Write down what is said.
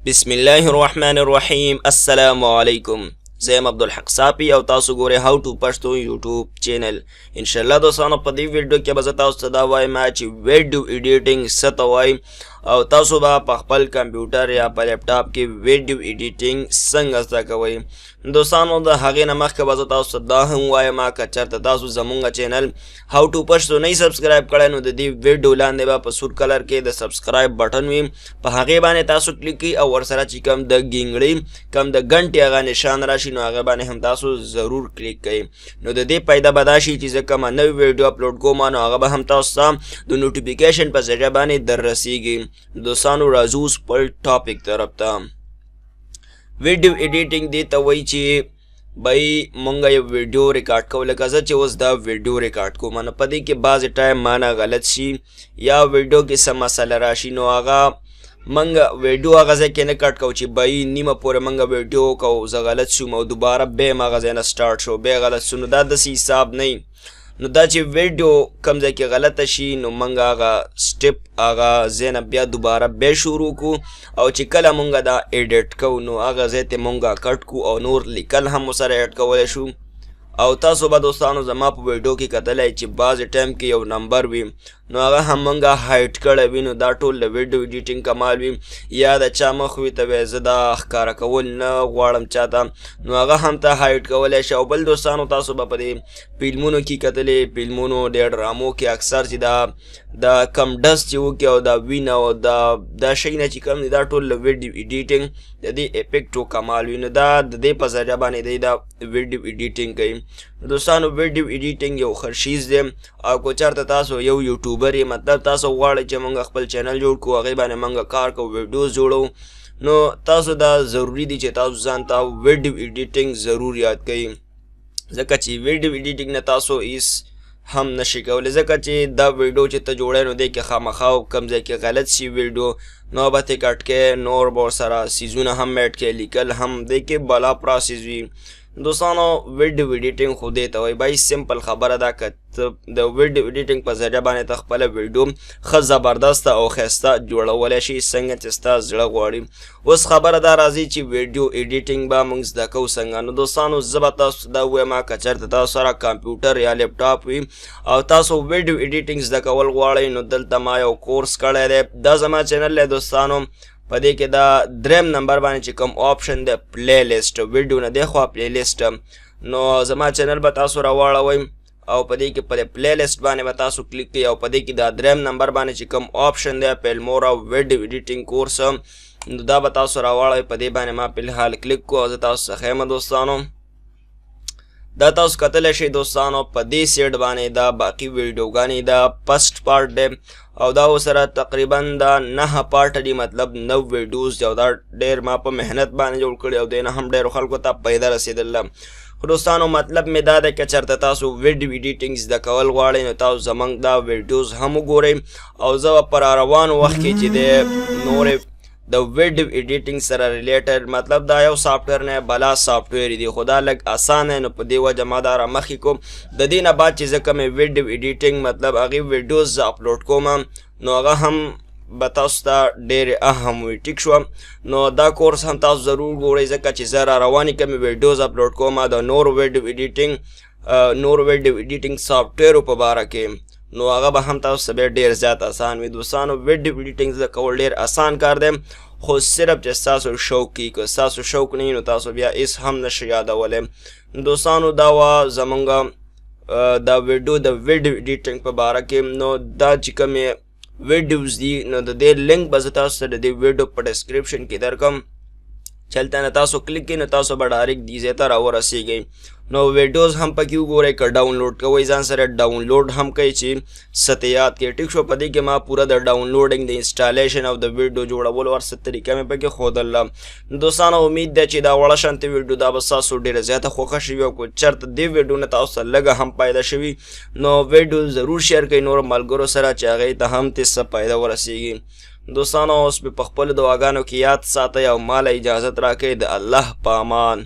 بسم الله الرحمن الرحیم. السلام علیکم. زیم عبدل او تاسو ګورئ هاو ټو پښتو یوټیوب چینل. ان شاء الله دوستانو په دې ویډیو کې به زه تاسو ته دا وایم چې ویډیو ایډیټنګ څه ته وایي او تاسو به په خپل کمپیوټر یا په لیپټاپ کې ویډیو ایډیټنګ څنګه زده کوئ. دوستانو د هغې نه مخکې به زه تاسو ته دا هم وایم که چېرته تاسو زمونږ چینل هاو ټو پښتو نه سبسکرایب کړی نو د دې ویډیو لاندې به په سور کلر کې د سبسکرایب بټن وي، په هغې باندې تاسو کلیک کړئ او ورسره چې کوم د ګینګړۍ کوم د ګنټې هغه نشان راشي نو هغه باندې هم تاسو ضرور کلیک کړئ. نو د دې پیدا به دا شي چې زه کومه نوې ویډیو اپلوډ کوم نو هغه به هم تاسو ته د نوټیفیکیشن په ذریعه باندې در رسیږي. دوستانو راځو اوس خپل ټاپک طرف ته. ویډیو ایډیټنګ دې ته وایي چې بای مونږ یو ویډیو ریکارډ کوو، لکه زه چې اوس دا ویډیو ریکارډ کوم نو په دې کې بعضې ټایم معنی غلط شي یا ویډیو کې څه مسله راشي نو هغه مونږ ویډیو هغه ځای کې نه کټ کوو چې بای نیمه پورې مونږ ویډیو کوو زه غلط شوم او دوباره بیا یم هغه ځای نه سټارټ شو بیا غلط شو نو دا داسې حساب نه وي. نو دا چې ویډیو کم ځای کې غلطه شي نو مونږ هغه سټپ هغه ځای نه بیا دوباره بیا شروع کړو او چې کله مونږ دا ایډیټ کوو نو هغه ځای ته مونږ کټ کړو او نور لیکل هم ورسره ایډ کولی شو. او تاسو به دوستانو زما په ویډیو کې کتلی چې بعضې ټایم کې یو نمبر وي نو هغه هم مونږ هایټ کړی وي نو دا ټول د ویډیو ایډیټنګ کمال وي یا د چا مخ وي ته به زه دا ښکاره کول نه غواړم چاته نو هغه هم ته هایټ کولی شي. او بل دوستانو تاسو به په دې فلمونو کې کتلی فلمونو د ډرامو کې اکثر چې دا کم ډس چې وکړي او دا وینه او دا شی نه چې کوم دی دا ټول د ویډیو ایډیټنګ د دې افیکټو کمال وي نو دا د دې په ذریعه باندې دی دا ویډیو ایډیټنګ کوي. دوستانو ویډیو ایډیټنګ یو ښه شیز دی او که چېرته تاسو یو یوټیوبر یې مطلب تاسو غواړئ چې موږ خپل چینل جوړ کړو هغې باندې موږ کار کوو ویډیوز جوړو نو تاسو دا ضروري دي چې تاسو ځان ته ویډیو ایډیټنګ ضرور یاد کړئ ځکه چې ویډیو ایډیټنګ نه تاسو هیڅ هم نشي کولی ځکه چې دا ویډیو چې ته جوړی نو دی کې خامخا کم ځای کې غلط شي ویډیو نو به ترې کټ کې نور به ورسره څیزونه هم ایډ کې لیکل هم دی کې بلا پروسیس وي. دوستانو ویډیو ایډیټنګ خو دې ته وایي بای سمپل خبره ده که ته د ویډیو ایډیټنګ په ذریعه باندې ته خپله ویډیو ښه زبردسته او ښایسته جوړولی شي څنګه چې ستا زړه غواړي. اوس خبره دا راځي چې ویډیو ایډیټنګ به موږ زده کوو څنګه. نو دوستانو زه به تاسو دا ووایم که چېرته تاسو سره کمپیوټر یا لیپټاپ وي او تاسو ویډیو ایډیټنګ زده کول غواړئ نو دلته ما یو کورس کړی دی دا زما چینل دی دوستانو په دې کې دا دریم نمبر باندې چې کوم آپشن دی پلی لیسټ ویډیو نه دی خو پلی لیسټ نو زما چینل به تاسو راواړوئ او په دې کې په پلی لیسټ باندې به تاسو کلیک کړئ او په دې کې دا دریم نمبر باندې چې کوم آپشن دی پیلمورا ویډیو ایډیټنګ کورس نو دا به تاسو راواړئ په دې باندې ما فلحال کلیک کړو او زه تاسو څخه یم دوستانو دا تاسو کتلی شئ دوستانو په دې سیټ باندې دا باقي ویډیوګانې دا فسټ پارټ دی او دا ورسره تقریبا دا 9 پارټ دي مطلب 9 ویډیوز دی او دا ډېر ما په محنت باندې جوړ کړي او دی نه هم ډېرو خلکو ته پیدا رسېدله. خو دوستانو مطلب مې دا دی که چېرته تاسو ویډیو ایډیټنګ زده کول غواړئ نو تاسو زموږ دا ویډیوز هم وګورئ او زه به په راروانو وخت کې چې دی نورې د ویډیو ایډیټنګ سره ریلیټډ مطلب دا یو سافټویر نه بلا سافټویر دی خو دا لږ اسان دی نو په دې وجه ما دا رامخکې کوم د دې نه بعد چې زه کومې ویډیو ایډیټنګ مطلب هغې ویډیوز زه اپلوډ کوم نو هغه هم به تاسو ته ډېرې اهم وي. ټیک شوه نو دا کورس هم تاسو ضرور ګورئ ځکه چې زه را روانې کومې ویډیوز اپلوډ کوم د نور ویډیو ایډیټنګ سافټویرو په باره کې نو هغه به هم تاسو ته ډېر زیات اسان وي. دوستانو ویډیو ایډیټنګ زده کول ډېر اسان کار دی خو صرف چې ستاسو شوق وي که ستاسو شوق نه وي نو تاسو بیا هېڅ هم نشئ یادولی. دوستانو دا وه زمونږ دا ویډیو د ویډیو ایډیټنګ په باره کې نو دا چې کومې ویډیوز دي نو د دې لینک به زه تاسو ته د دې ویډیو په ډسکرپشن کې درکړم چې هلته نه تاسو کلیک کړئ نو تاسو به ډایرکټ دې ځای ته راورسېږئ نو ویډیوز هم پکې وګورئ که ډاونلوډ کوئ ځان سره ډاونلوډ هم کوئ چې څه ته یاد کړئ. ټیک شو په دې کې ما پوره د ډاونلوډینګ د انسټالیشن او د ویډیو جوړولو هر څه طریقه مې پکې ښودله. دوستانو امید ده چې دا وړه شانتې ویډیو دا به ستاسو ډېره زیاته خوښه شوي او که چېرته دې ویډیو نه تاسو ته لږه هم پیدا شوي نو ویډیو ضرور شیر کړئ نورو ملګرو سره چې هغې ته هم ترې څه پیدا ورسېږي. دوستانو اوس مې په خپلو دعاګانو کې یاد ساتئ او ما له اجازت راکړئ د الله په امان.